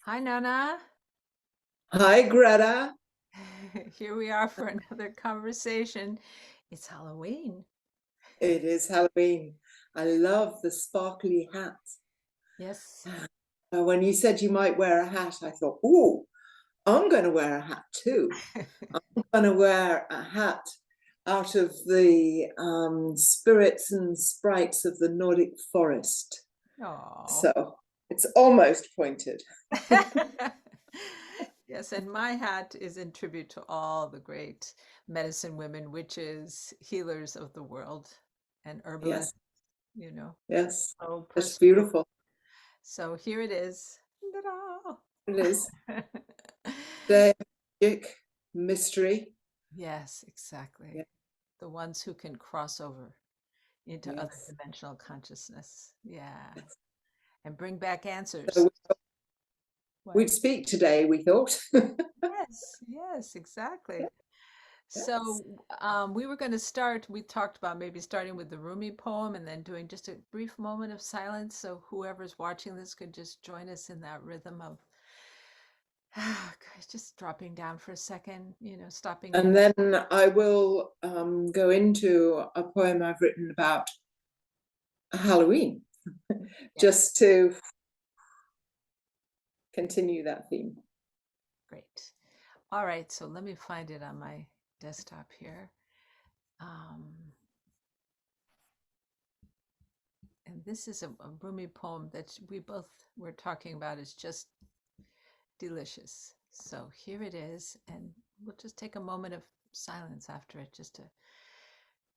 Hi, Nanna. Hi, Greta. Here we are for another conversation. It's Halloween. It is Halloween. I love the sparkly hat. Yes. When you said you might wear a hat, I thought, oh, I'm going to wear a hat too. I'm going to wear a hat out of the spirits and sprites of the Nordic forest. Oh. So it's almost pointed. Yes, and my hat is in tribute to all the great medicine women, witches, healers of the world, and Yes, herbalists, you know, yes. so It's personal. beautiful. So here it is. It is. Ta-da! Day of magic, mystery. Yes, exactly. Yeah, The ones who can cross over into other yes, dimensional consciousness. Yeah. yes. And bring back So answers. What? we'd speak today, we thought. Yes, yes, exactly. Yes. So we were going to start, we talked about maybe starting with the Rumi poem and then doing just a brief moment of silence. So whoever's watching this could just join us in that rhythm of just dropping down for a second, stopping And in. then I will go into a poem I've written about Halloween, Yes, just to continue that theme. great. All right, so let me find it on my desktop here. Um, and this is a Rumi poem that we both were talking about. Is just delicious. So here it is, and we'll just take a moment of silence after it, just to,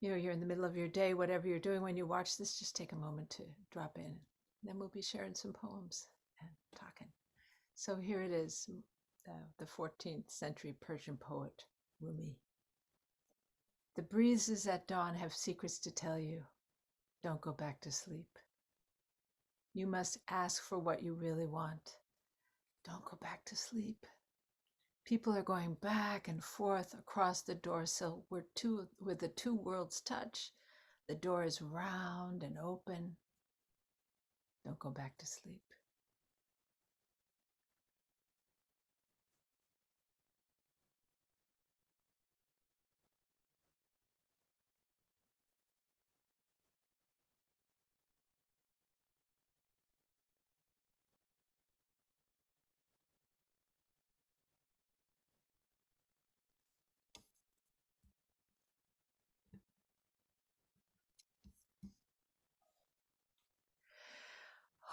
you're in the middle of your day, whatever you're doing when you watch this, just take a moment to drop in. Then we'll be sharing some poems and talking. So here it is, the 14th century Persian poet, Rumi. The breezes at dawn have secrets to tell you. Don't go back to sleep. You must ask for what you really want. Don't go back to sleep. People are going back and forth across the door sill where the two worlds touch. The door is round and open. Don't go back to sleep.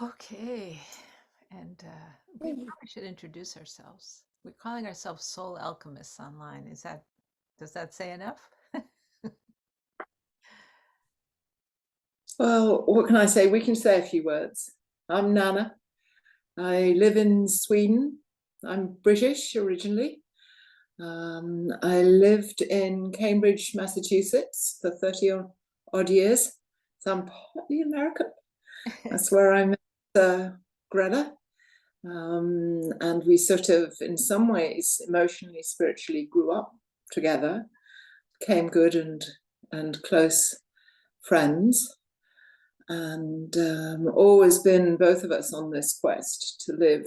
Okay, and we probably should introduce ourselves. We're calling ourselves Soul Alchemists online. Does that say enough? Well, what can I say? We can say a few words. I'm Nanna. I live in Sweden. I'm British originally. I lived in Cambridge, Massachusetts for 30 odd years. So I'm partly American. That's where I met Greta. And we sort of, in some ways, emotionally, spiritually grew up together, became good and close friends, and always been both of us on this quest to live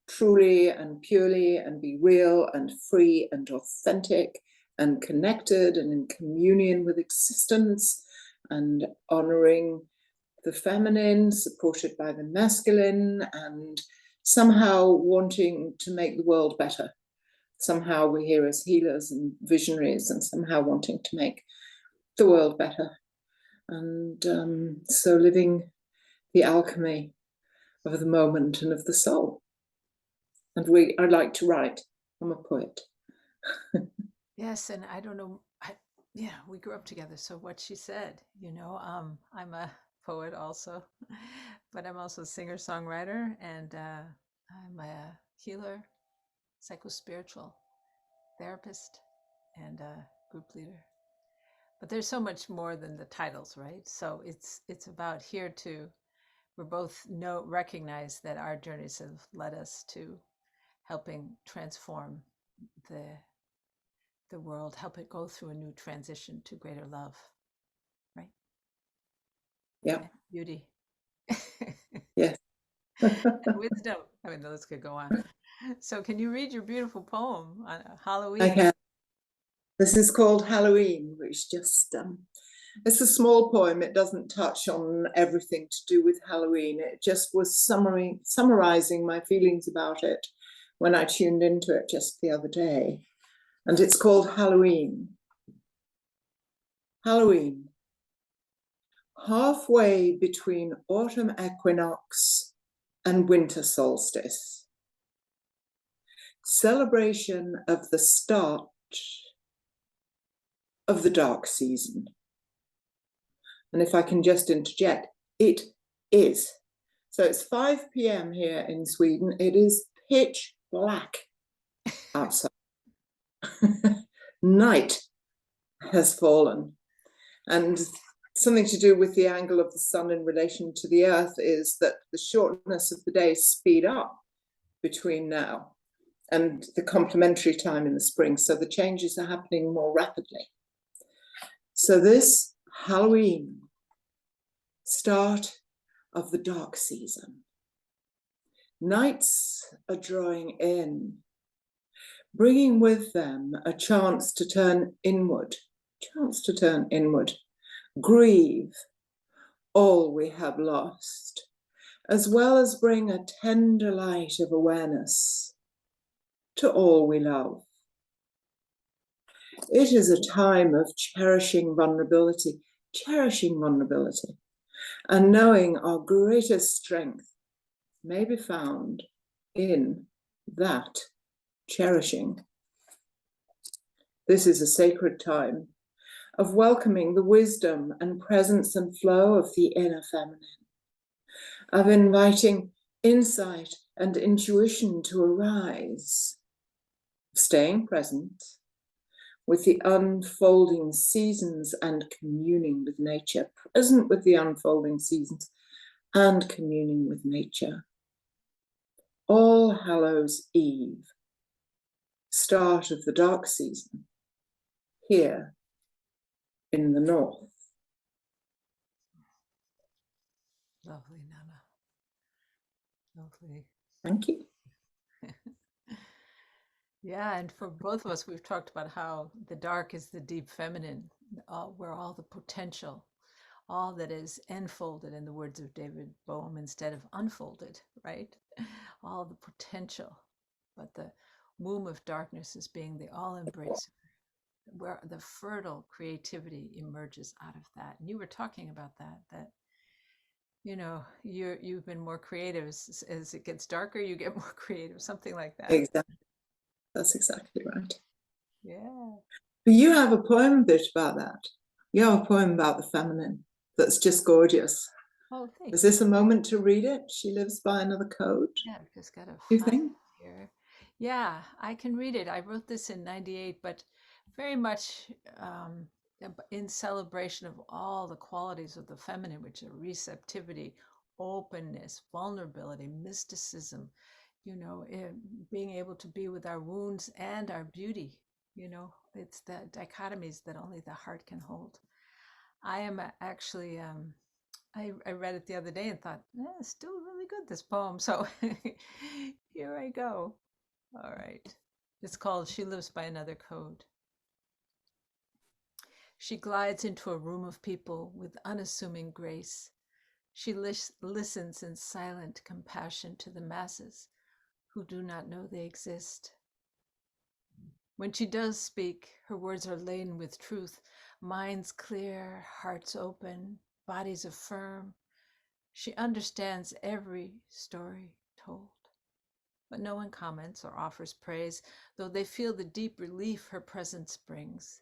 truly and purely and be real and free and authentic and connected and in communion with existence and honoring the feminine supported by the masculine and somehow wanting to make the world better. Somehow we're here as healers and visionaries and somehow wanting to make the world better. And so living the alchemy of the moment and of the soul. And I like to write. I'm a poet. Yes, and I don't know. Yeah, we grew up together. So what she said, I'm a poet also, but I'm also a singer-songwriter, and I'm a healer, psychospiritual therapist, and a group leader. But there's so much more than the titles, right? So it's about here to we're both recognize that our journeys have led us to helping transform the the world, help it go through a new transition to greater love, right? Yeah. And beauty Yes. and wisdom. I mean, the list could go on. So, can you read your beautiful poem on I Halloween? can. This is called Halloween, which just it's a small poem. It doesn't touch on everything to do with Halloween. It just was summarizing my feelings about it when I tuned into it just the other day. And it's called Halloween. Halloween. Halfway between autumn equinox and winter solstice. Celebration of the start of the dark season. And if I can just interject, it is. So it's 5 p.m. here in Sweden. It is pitch black outside. Night has fallen. And something to do with the angle of the sun in relation to the earth is that the shortness of the days speed up between now and the complementary time in the spring. So the changes are happening more rapidly. So this Halloween, start of the dark season. Nights are drawing in, bringing with them a chance to turn inward, grieve all we have lost, as well as bring a tender light of awareness to all we love. It is a time of cherishing vulnerability, and knowing our greatest strength may be found in that cherishing. This is a sacred time of welcoming the wisdom and presence and flow of the inner feminine, of inviting insight and intuition to arise, staying present with the unfolding seasons and communing with nature, present with the unfolding seasons and communing with nature. All Hallows Eve, start of the dark season, here in the north. Lovely, Nanna. Lovely. Thank you. Yeah, and for both of us, we've talked about how the dark is the deep feminine, where all the potential, all that is enfolded, in the words of David Bohm, instead of unfolded, right? All the potential, but the womb of darkness is being the all-embracer, where the fertile creativity emerges out of that. And you were talking about that you know, you've been more creative as it gets darker, you get more creative, something like that. Exactly. That's exactly right. Yeah. But you have a poem bit about that. You have a poem about the feminine that's just gorgeous. Oh, thanks. Is this a moment to read it? She lives by another code. Yeah, I've just got to You find think? it here. Yeah, I can read it. I wrote this in '98, but very much in celebration of all the qualities of the feminine, which are receptivity, openness, vulnerability, mysticism, you know, being able to be with our wounds and our beauty. You know, it's the dichotomies that only the heart can hold. I am actually I read it the other day and thought, it's still really good, this poem. So here I go. All right. It's called She Lives by Another Code. She glides into a room of people with unassuming grace. She listens in silent compassion to the masses who do not know they exist. When she does speak, her words are laden with truth, minds clear, hearts open, bodies affirm. She understands every story told. But no one comments or offers praise, though they feel the deep relief her presence brings.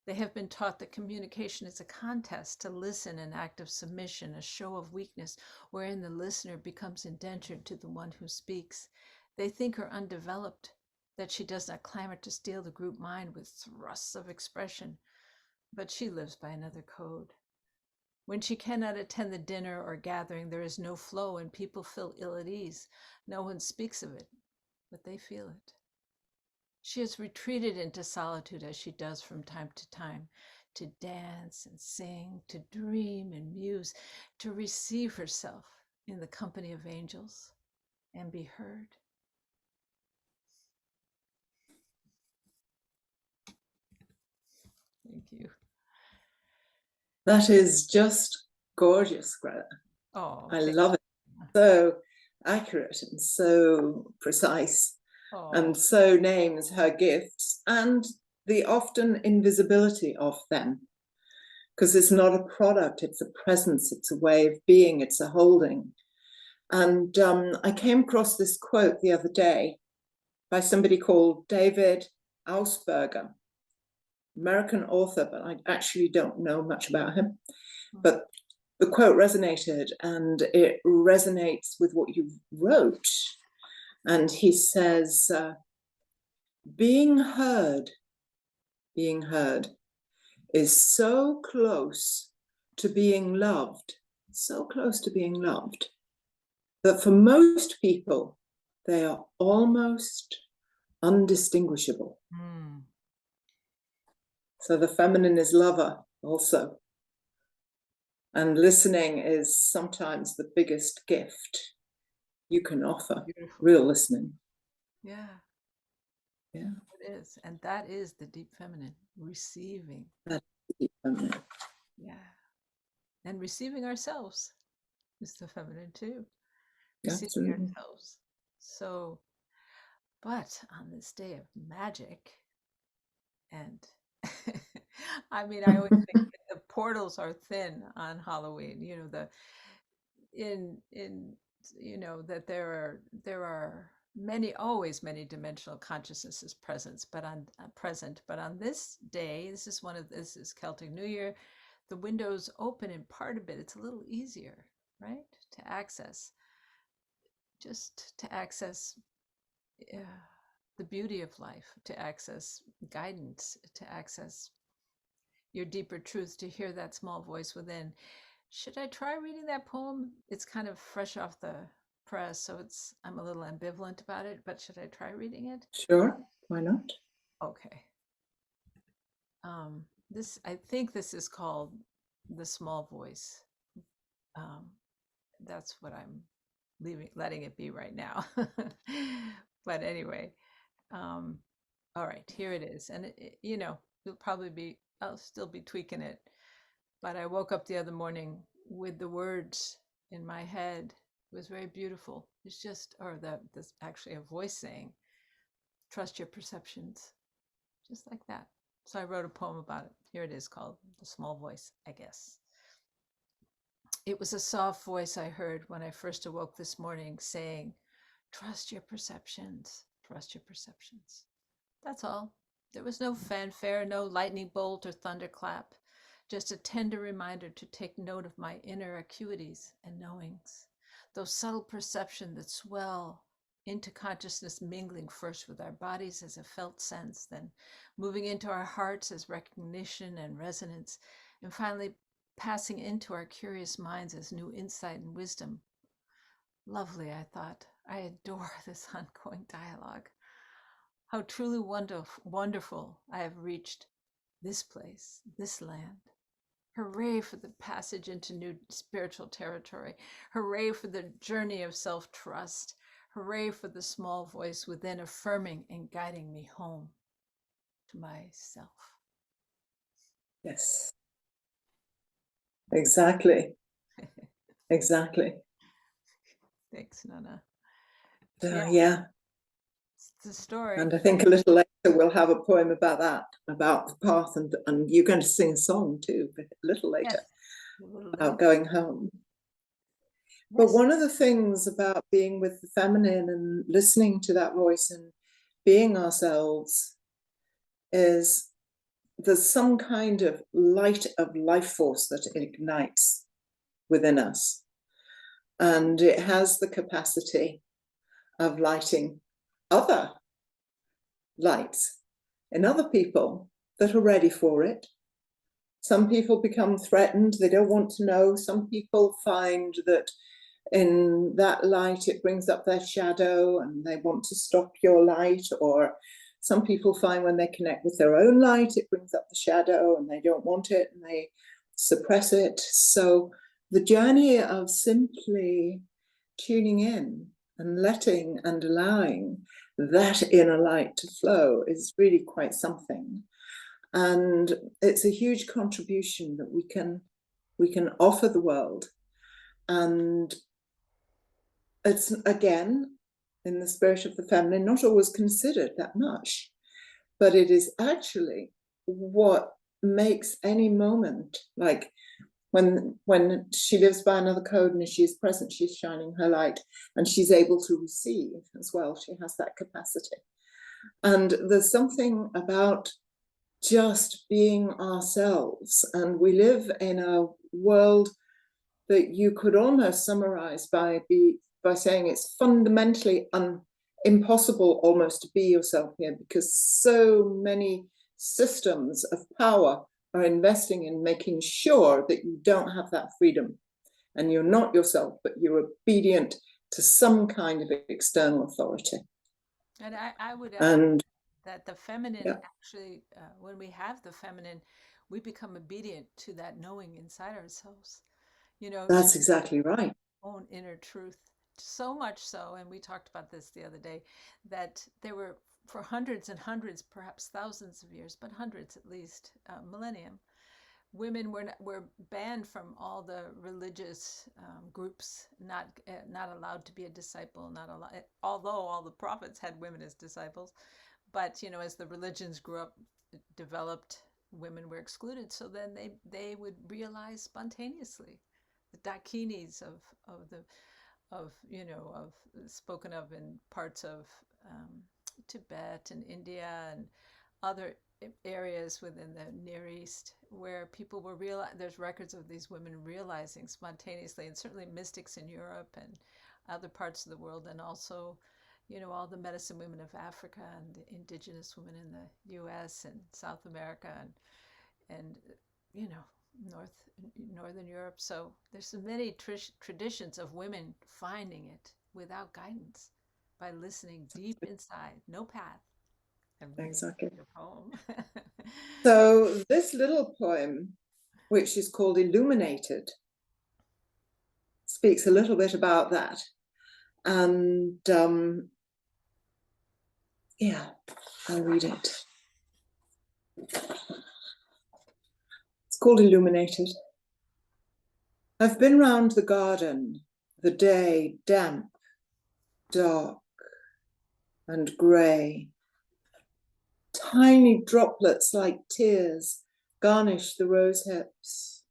They have been taught that communication is a contest to listen, an act of submission, a show of weakness, wherein the listener becomes indentured to the one who speaks. They think her undeveloped, that she does not clamor to steal the group mind with thrusts of expression. But she lives by another code. When she cannot attend the dinner or gathering, there is no flow and people feel ill at ease. No one speaks of it, but they feel it. She has retreated into solitude as she does from time to time, to dance and sing, to dream and muse, to receive herself in the company of angels. and be heard. Thank you. That is just gorgeous, Greta. Oh, I love it. So accurate and so precise, and so names her gifts and the often invisibility of them. Because it's not a product, it's a presence, it's a way of being, it's a holding. And I came across this quote the other day by somebody called David Ausberger, American author, but I actually don't know much about him. But the quote resonated, and it resonates with what you wrote. And he says, being heard is so close to being loved, that for most people, they are almost undistinguishable. Mm. So the feminine is lover also. And listening is sometimes the biggest gift you can offer. Beautiful. Real listening. Yeah. Yeah. It is. And that is the deep feminine, receiving. That's the deep feminine. Yeah. And receiving ourselves is the feminine too. Receiving Absolutely. ourselves. So, but on this day of magic, and I mean, I always think that the portals are thin on Halloween. You know, that there are always many dimensional consciousnesses present, but on this day, this is Celtic New Year. The windows open in part of it. It's a little easier, right, to access. Just to access the beauty of life, to access guidance, to access your deeper truth, to hear that small voice within. Should I try reading that poem? It's kind of fresh off the press, so I'm a little ambivalent about it, but should I try reading it? Sure, why not? Okay. I think this is called The Small Voice. That's what I'm letting it be right now. But anyway, all right, here it is. And I'll still be tweaking it. But I woke up the other morning with the words in my head. It was very beautiful. It's just, there's actually a voice saying, trust your perceptions, just like that. So I wrote a poem about it. Here it is, called The Small Voice, I guess. It was a soft voice I heard when I first awoke this morning saying, trust your perceptions, trust your perceptions. That's all. There was no fanfare, no lightning bolt or thunderclap, just a tender reminder to take note of my inner acuities and knowings, those subtle perceptions that swell into consciousness, mingling first with our bodies as a felt sense, then moving into our hearts as recognition and resonance, and finally passing into our curious minds as new insight and wisdom. Lovely, I thought. I adore this ongoing dialogue. How truly wonderful I have reached this place, this land. Hooray for the passage into new spiritual territory. Hooray for the journey of self-trust. Hooray for the small voice within, affirming and guiding me home to myself. Yes. Exactly. Exactly. Thanks, Nanna. Yeah. It's the story. And I think a little later we'll have a poem about that, about the path, and you're going to sing a song too, a little later, yes. about going home. Yes. But one of the things about being with the feminine and listening to that voice and being ourselves is there's some kind of light of life force that ignites within us. And it has the capacity of lighting other lights in other people that are ready for it. Some people become threatened, they don't want to know. Some people find that in that light it brings up their shadow and they want to stop your light. Or some people find when they connect with their own light it brings up the shadow and they don't want it and they suppress it. So the journey of simply tuning in and letting and allowing that inner light to flow is really quite something. And it's a huge contribution that we can offer the world. And it's, again, in the spirit of the feminine, not always considered that much, but it is actually what makes any moment, like when she lives by another code and she is present, she's shining her light and she's able to receive as well. She has that capacity. And there's something about just being ourselves. And we live in a world that you could almost summarize by saying it's fundamentally impossible almost to be yourself here, because so many systems of power are investing in making sure that you don't have that freedom and you're not yourself, but you're obedient to some kind of external authority. And I would add that the feminine actually, when we have the feminine, we become obedient to that knowing inside ourselves. You know, that's exactly right. Own inner truth. So much so, and we talked about this the other day, that there were, for hundreds and hundreds, perhaps thousands of years, but hundreds at least, millennium, women were banned from all the religious groups, not allowed to be a disciple, not allowed, although all the prophets had women as disciples. But you know, as the religions grew up, developed, women were excluded. So then they would realize spontaneously, the dakinis of spoken of in parts of Tibet and India and other areas within the Near East, where people were there's records of these women realizing spontaneously, and certainly mystics in Europe and other parts of the world, and also, you know, all the medicine women of Africa and indigenous women in the US and South America and you know, Northern Europe. So there's so many traditions of women finding it without guidance, by listening deep inside, no path. Exactly. A poem. So this little poem, which is called Illuminated, speaks a little bit about that. And yeah, I'll read it. It's called Illuminated. I've been round the garden, the day damp, dark, and grey. Tiny droplets like tears garnish the rose hips,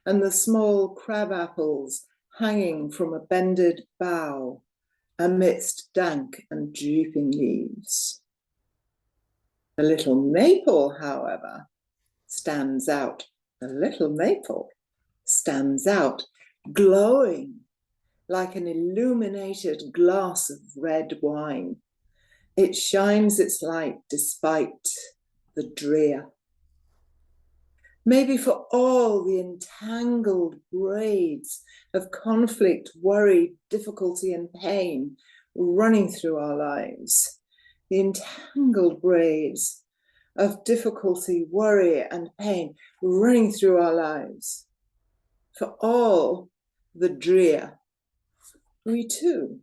and the small crab apples hanging from a bended bough amidst dank and drooping leaves. The little maple, however, stands out. The little maple stands out, glowing like an illuminated glass of red wine. It shines its light despite the drear. Maybe for all the entangled braids of conflict, worry, difficulty, and pain running through our lives, the entangled braids of difficulty, worry, and pain running through our lives, for all the drear, we too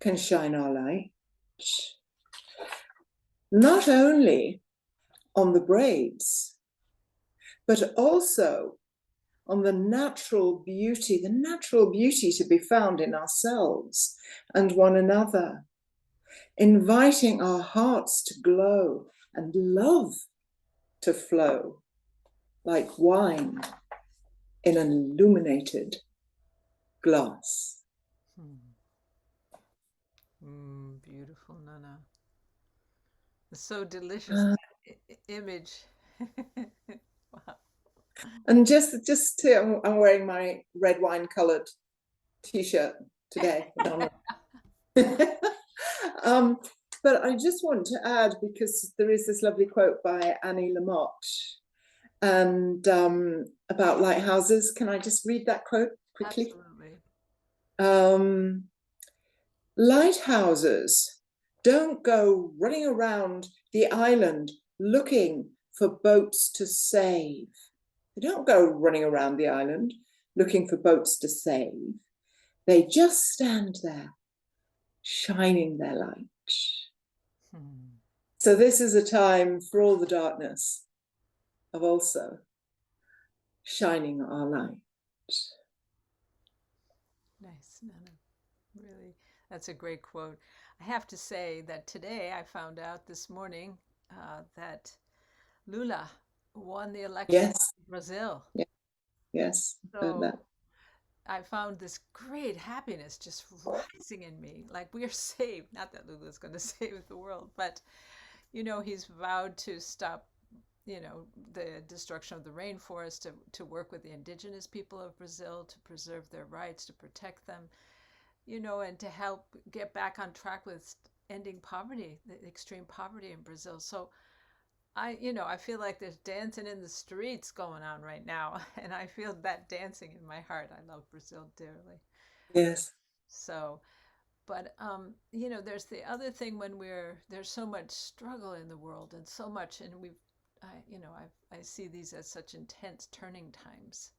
can shine our light, not only on the braids, but also on the natural beauty to be found in ourselves and one another, inviting our hearts to glow and love to flow like wine in an illuminated glass. Beautiful, Nanna. So delicious image. Wow. And I'm wearing my red wine colored t-shirt today. But I just want to add, because there is this lovely quote by Annie Lamott and about lighthouses. Can I just read that quote quickly? Absolutely. Lighthouses don't go running around the island looking for boats to save. They don't go running around the island looking for boats to save. They just stand there, shining their light. So this is a time for all the darkness of also shining our light. Nice, Nanna. Really, that's a great quote. I have to say that today I found out this morning that Lula won the election Yes, in Brazil. yes, I've heard that. So I found this great happiness just rising in me. Like we are saved. Not that Lula's going to save the world, but he's vowed to stop, the destruction of the rainforest, to work with the indigenous people of Brazil, to preserve their rights, to protect them, and to help get back on track with ending poverty, the extreme poverty in Brazil. So I feel like there's dancing in the streets going on right now, and I feel that dancing in my heart. I love Brazil dearly. Yes. So, but there's the other thing when there's so much struggle in the world and so much, and I see these as such intense turning times,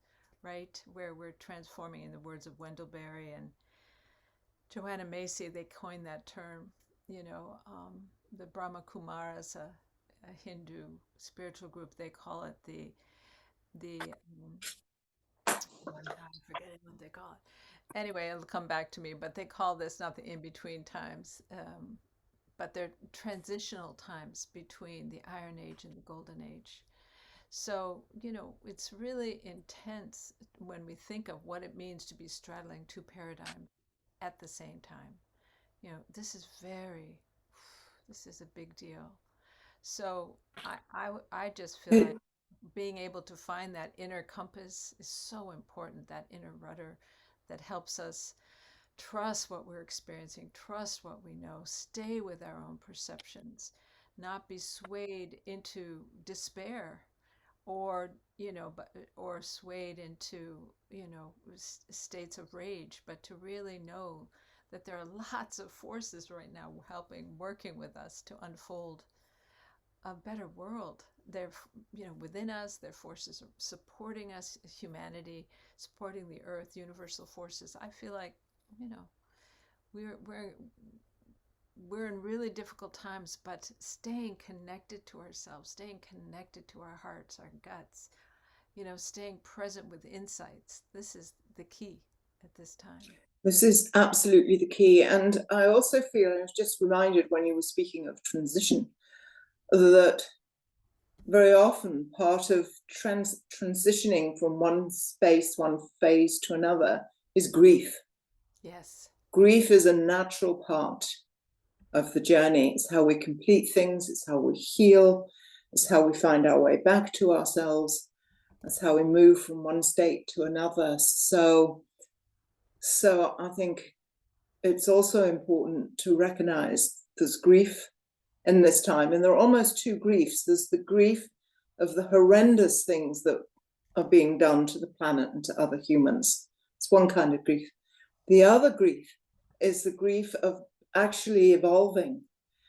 right? Where we're transforming, in the words of Wendell Berry and Joanna Macy, they coined that term. The Brahma Kumaras, a Hindu spiritual group, they call it the I'm forgetting what they call it. Anyway, it'll come back to me. But they call this not the in between times, but they're transitional times between the Iron Age and the Golden Age. So, it's really intense when we think of what it means to be straddling two paradigms at the same time. This is this is a big deal. So I just feel like being able to find that inner compass is so important, that inner rudder that helps us trust what we're experiencing, trust what we know, stay with our own perceptions, not be swayed into despair or or swayed into states of rage, but to really know that there are lots of forces right now working with us to unfold a better world. They're within us. They're forces supporting us, humanity, supporting the earth, universal forces. I feel like we're we're in really difficult times, but staying connected to ourselves, staying connected to our hearts, our guts, staying present with insights. This is the key at this time. This is absolutely the key. And I also feel, I was just reminded when you were speaking of transition, that very often part of transitioning from one space, one phase to another is grief. Yes. Grief is a natural part of the journey. It's how we complete things, it's how we heal, it's how we find our way back to ourselves. That's how we move from one state to another. So I think it's also important to recognize there's grief in this time, and there are almost two griefs. There's the grief of the horrendous things that are being done to the planet and to other humans. It's one kind of grief. The other grief is the grief of actually evolving.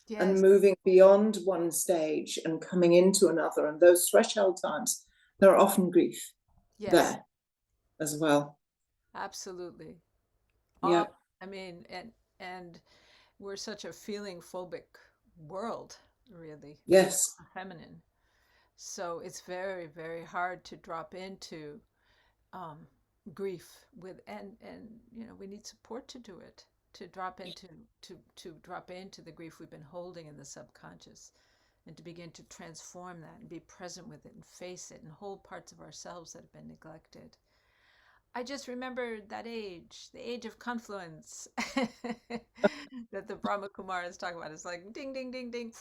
Yes. And moving beyond one stage and coming into another. And those threshold times, there are often grief. Yes. There as well. Absolutely. Yeah. I mean, and we're such a feeling phobic world, really. Yes. Feminine. So it's very, very hard to drop into grief and we need support to do it, to drop into the grief we've been holding in the subconscious, and to begin to transform that and be present with it and face it and hold parts of ourselves that have been neglected. I just remember that age, the age of confluence that the Brahma Kumaras talk about. It's like ding, ding, ding, ding.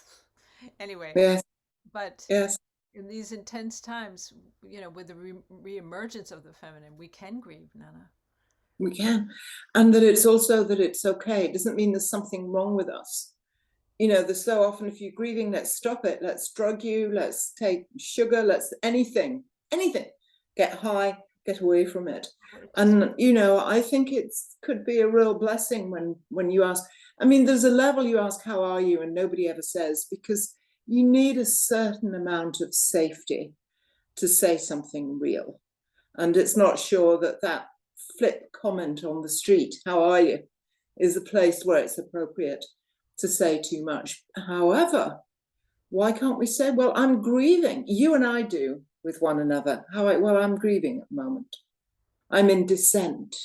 Anyway, yes. But yes. In these intense times, with the re-emergence of the feminine, we can grieve, Nanna. We can. And that it's also that it's okay. It doesn't mean there's something wrong with us. There's so often, if you're grieving, let's stop it. Let's drug you. Let's take sugar. Let's anything. Get high, get away from it. And, I think it could be a real blessing when you ask. I mean, there's a level you ask, how are you? And nobody ever says, because you need a certain amount of safety to say something real. And it's not sure that flip comment on the street, how are you, is a place where it's appropriate to say too much. However, why can't we say, well, I'm grieving? You and I do with one another. Well, I'm grieving at the moment. I'm in dissent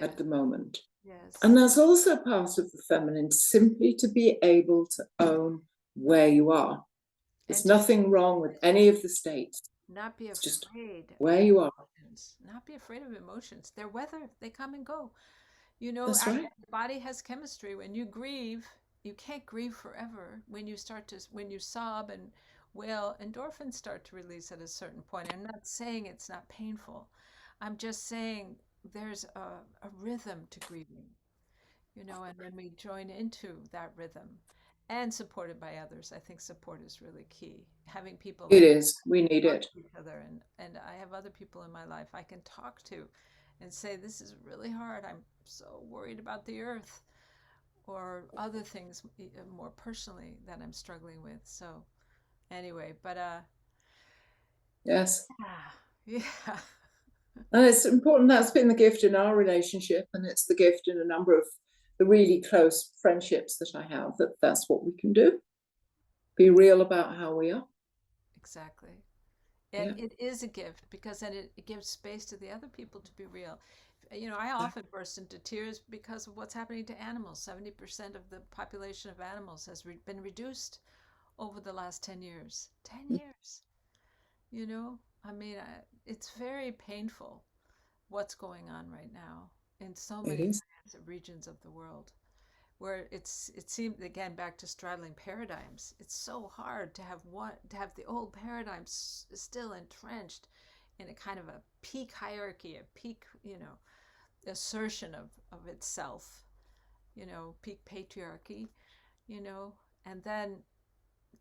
at the moment. Yes. And that's also part of the feminine, simply to be able to own where you are. There's nothing wrong with any of the states. Not be it's just afraid where you are. emotions. Not be afraid of emotions. They're weather. They come and go. You know, That's right. the body has chemistry. When you grieve, you can't grieve forever. When you sob and wail, endorphins start to release at a certain point. I'm not saying it's not painful. I'm just saying there's a rhythm to grieving, you know, and then we join into that rhythm and supported by others. I think support is really key. Having people It like is. We need talk it. to each other, and I have other people in my life I can talk to and say, this is really hard. I'm so worried about the earth, or other things more personally that I'm struggling with. So anyway, but Yes. yeah. And it's important. That's been the gift in our relationship, and it's the gift in a number of the really close friendships that I have, that's what we can do. Be real about how we are. Exactly. And it is a gift, because then it gives space to the other people to be real. You know, I often burst into tears because of what's happening to animals. 70% of the population of animals has been reduced over the last 10 years. 10 years. You know, I mean, it's very painful what's going on right now in so many regions of the world, where it seems, again, back to straddling paradigms. It's so hard to have the old paradigms still entrenched in a kind of a peak hierarchy, a peak, you know, assertion of itself, you know, peak patriarchy, you know, and then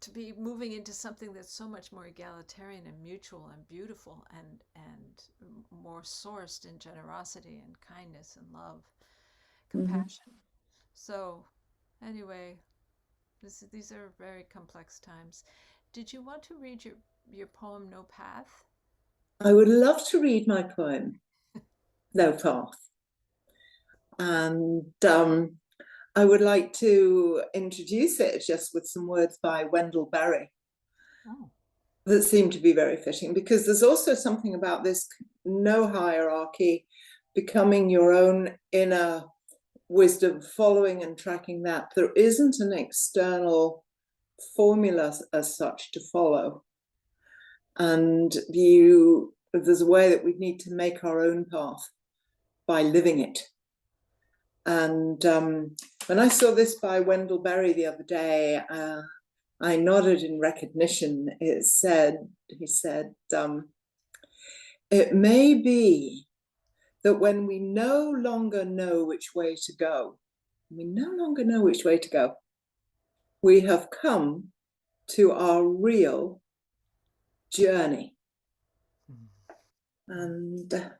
to be moving into something that's so much more egalitarian and mutual and beautiful and more sourced in generosity and kindness and love, compassion. So anyway, these are very complex times. Did you want to read your poem, No Path? I would love to read my poem, No Path. And I would like to introduce it just with some words by Wendell Berry that seem to be very fitting, because there's also something about this no hierarchy, becoming your own inner wisdom, following and tracking that. There isn't an external formula as such to follow. And there's a way that we need to make our own path by living it. And when I saw this by Wendell Berry the other day, I nodded in recognition. He said, it may be that when we no longer know which way to go, we have come to our real journey. And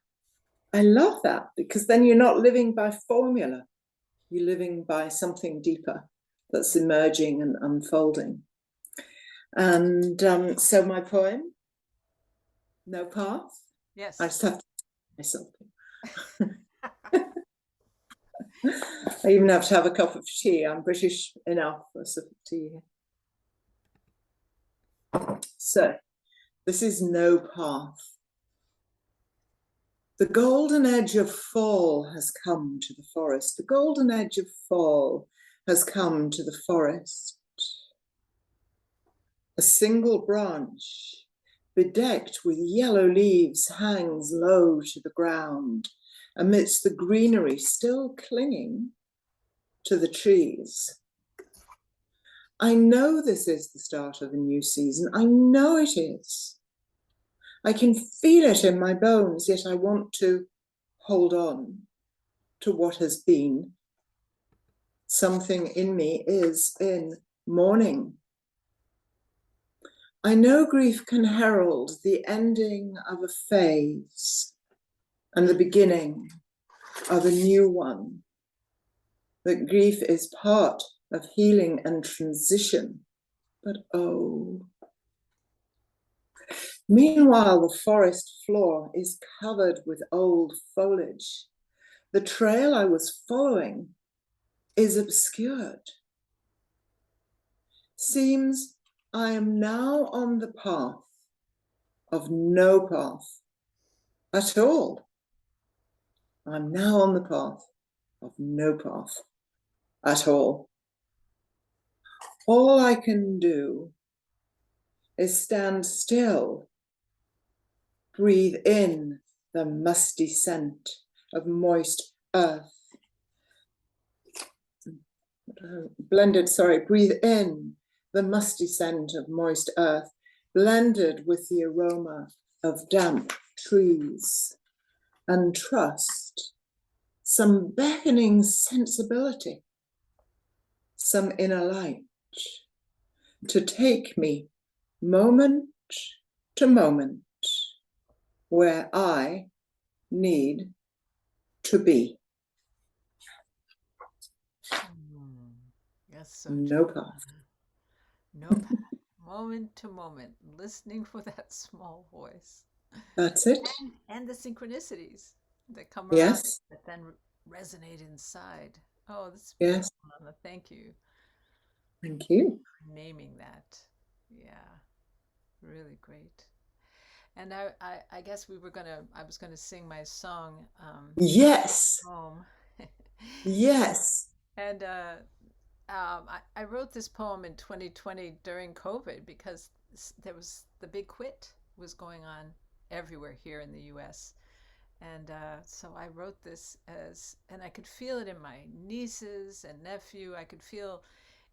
I love that, because then you're not living by formula. You're living by something deeper that's emerging and unfolding. And so my poem, No Path. Yes. I just have to myself. I even have to have a cup of tea. I'm British enough for a sip of tea. So this is No Path. The golden edge of fall has come to the forest. The golden edge of fall has come to the forest. A single branch, bedecked with yellow leaves, hangs low to the ground, amidst the greenery still clinging to the trees. I know this is the start of a new season. I know it is. I can feel it in my bones, yet I want to hold on to what has been. Something in me is in mourning. I know grief can herald the ending of a phase and the beginning of a new one. That grief is part of healing and transition. But oh, Meanwhile, the forest floor is covered with old foliage. The trail I was following is obscured. Seems I am now on the path of no path at all. I'm now on the path of no path at all. All I can do is stand still, breathe in the musty scent of moist earth. Breathe in the musty scent of moist earth, blended with the aroma of damp trees, and trust some beckoning sensibility, some inner light to take me moment to moment where I need to be. Yes, so No true. path. No path. Moment to moment, listening for that small voice. That's it. And the synchronicities that come around Yes. that then resonate inside. Oh, that's Yes. beautiful, Nanna. Thank you Thank you. for naming that. Yeah, really great. And I guess I was gonna sing my song Yes. home. Yes. And I wrote this poem in 2020 during COVID because there was the big quit was going on everywhere here in the US. And so I wrote this and I could feel it in my nieces and nephew. I could feel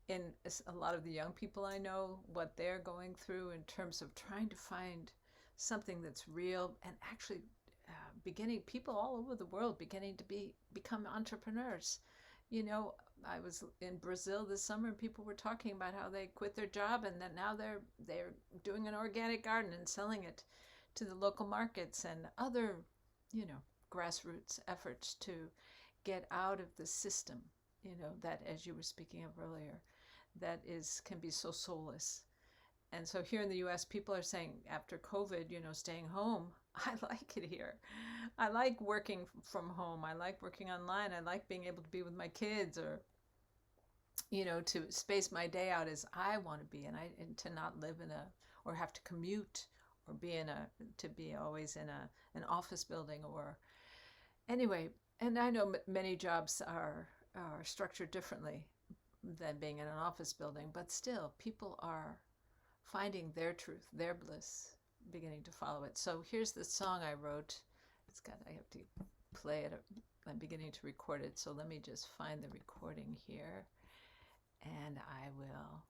in a lot of the young people I know what they're going through in terms of trying to find something that's real and actually beginning people all over the world beginning to become entrepreneurs. You know, I was in Brazil this summer and people were talking about how they quit their job and that now they're doing an organic garden and selling it to the local markets and other, you know, grassroots efforts to get out of the system, you know, that as you were speaking of earlier, that is can be so soulless. And so here in the US, people are saying after COVID, you know, staying home, I like it here. I like working from home. I like working online. I like being able to be with my kids or, you know, to space my day out as I want to be and to not live in a, or have to commute or be in a, to be always in an office building or anyway. And I know many jobs are structured differently than being in an office building, but still people are finding their truth, their bliss, beginning to follow it. So here's the song I wrote. I have to play it. I'm beginning to record it. So let me just find the recording here and I will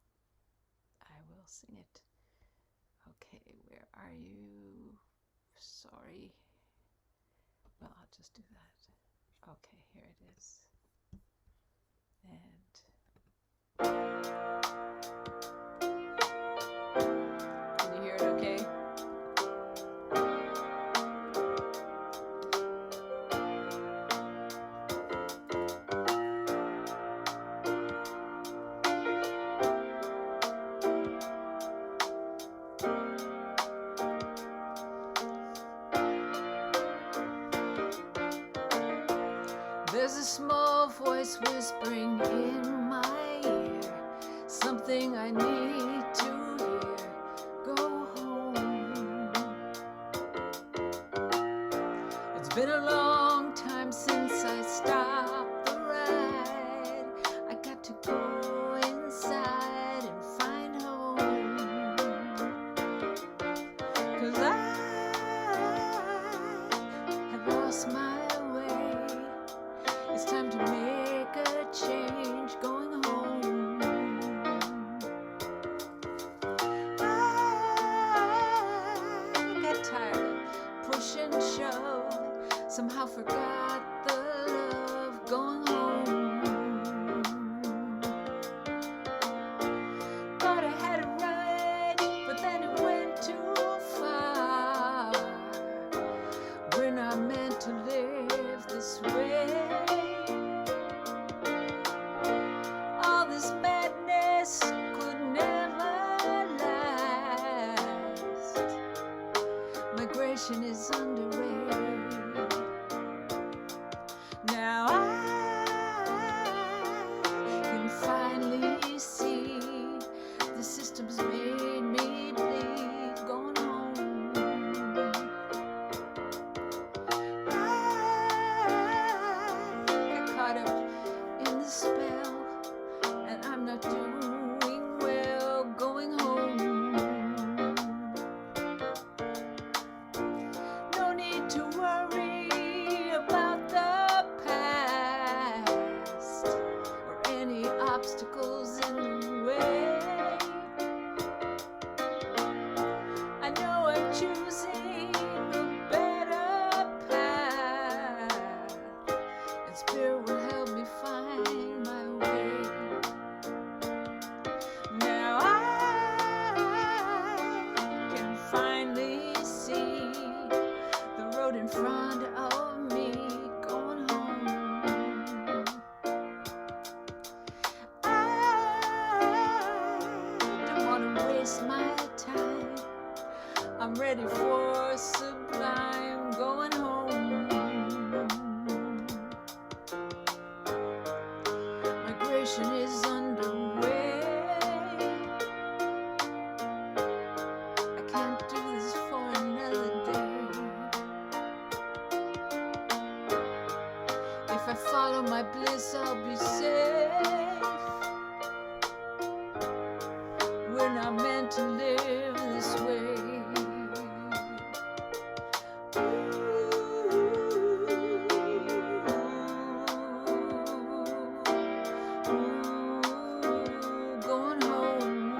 sing it. Okay, where are you? Sorry. Well, I'll just do that. Okay, here it is. And can you hear it okay? There's a small voice whispering in my ear, something I need to hear. Go home. It's been a long time since I stopped the ride. I got to go inside and find home. 'Cause I have lost my way. It's time to make a change, going home. I got tired of push and shove, somehow forgot the love, going home. Thought I had it right, but then it went too far. We're not meant to live this way. caught up in the spell, and I'm not doing well going home. No need to worry about the past or any obstacles in the way. I know I'm choosing a better path, and Spirit will help me find my way. Now I can finally see the road in front of me going home. I don't want to waste my time. I'm ready for sublime going home. Migration is underway. I can't do this for another day. If I follow my bliss, I'll be safe. We're not meant to live this way. Going home.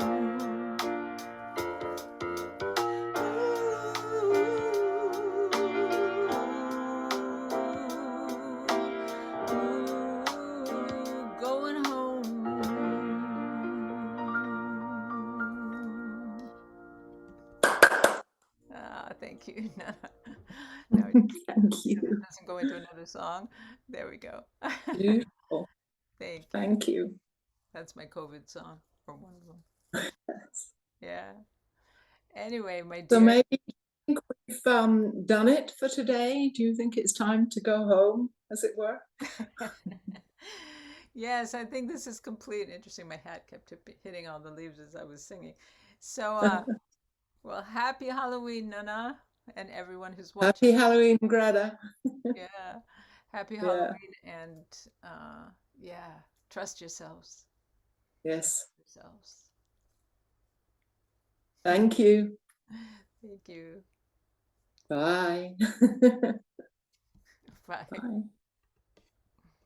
Going home. Thank you. No, Thank you. it doesn't go into another song. There we go. Beautiful. Thank you. Thank you. That's my COVID song, or one of them. Yeah. Anyway, my So dear. maybe you think we've done it for today. Do you think it's time to go home, as it were? Yes, I think this is complete. Interesting. My hat kept hitting all the leaves as I was singing. So, well, happy Halloween, Nanna, and everyone who's watching. Happy Halloween, Greta. Yeah. Happy Yeah. Halloween, and yeah, trust yourselves. Yes. Yourselves. Thank you. Thank you. Bye. Bye. Bye.